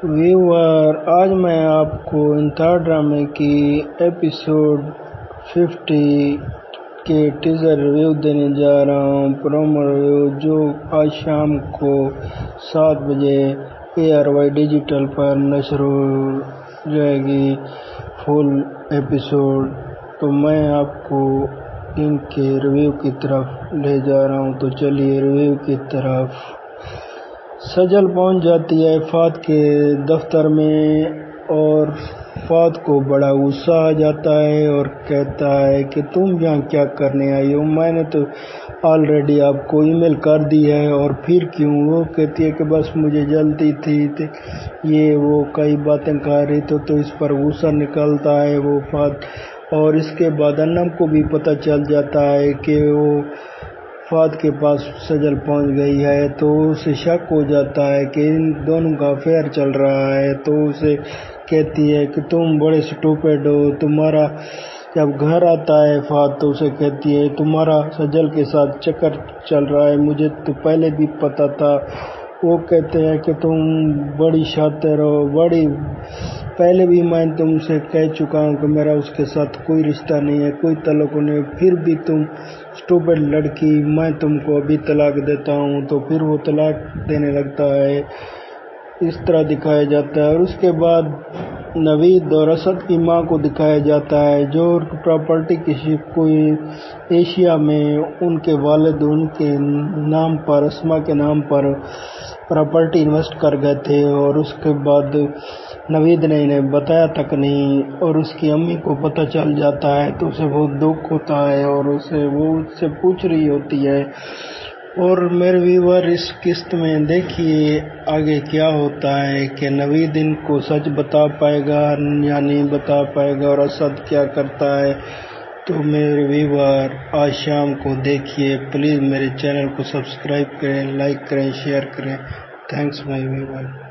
Viewer, आज मैं आपको इंतजार ड्रामे की एपिसोड 50 के टीजर रिव्यू देने जा रहा हूँ। प्रोमो रिव्यू जो आज शाम को 7 बजे ARY डिजिटल पर नशर हो जाएगी फुल एपिसोड। तो मैं आपको इनके रिव्यू की तरफ ले जा रहा हूँ। तो चलिए रिव्यू की तरफ। सजल पहुंच जाती है फात के दफ्तर में और फात को बड़ा गुस्सा आ जाता है और कहता है कि तुम यहाँ क्या करने आई हो? मैंने तो ऑलरेडी आपको ईमेल कर दी है और फिर क्यों? वो कहती है कि बस मुझे जल्दी थी। ये वो कई बातें कह रही तो इस पर गुस्सा निकलता है वो फात। और इसके बाद अन्नम को भी पता चल जाता है कि वो फात के पास सजल पहुंच गई है। तो उसे शक हो जाता है कि इन दोनों का अफेयर चल रहा है। तो उसे कहती है कि तुम बड़े स्टूपिड हो। तुम्हारा जब घर आता है फात तो उसे कहती है तुम्हारा सजल के साथ चक्कर चल रहा है, मुझे तो पहले भी पता था। वो कहते हैं कि तुम बड़ी शातिर हो, बड़ी पहले भी मैं तुमसे कह चुका हूँ कि मेरा उसके साथ कोई रिश्ता नहीं है, कोई तलाक नहीं, फिर भी तुम स्टूपिड लड़की, मैं तुमको अभी तलाक देता हूँ। तो फिर वो तलाक देने लगता है। इस तरह दिखाया जाता है। और उसके बाद नवीद और असद की माँ को दिखाया जाता है जो प्रॉपर्टी किसी कोई एशिया में उनके वालिद उनके नाम पर अस्मा के नाम पर प्रॉपर्टी इन्वेस्ट कर गए थे और उसके बाद नवीद ने इन्हें बताया तक नहीं और उसकी अम्मी को पता चल जाता है तो उसे बहुत दुख होता है और वो उससे पूछ रही होती है। और मेरे व्यूअर, इस किस्त में देखिए आगे क्या होता है कि नवीद इनको सच बता पाएगा या नहीं बता पाएगा और असद क्या करता है। तो मेरे व्यूअर, आज शाम को देखिए। प्लीज़ मेरे चैनल को सब्सक्राइब करें, लाइक करें, शेयर करें। Thanks my viewer.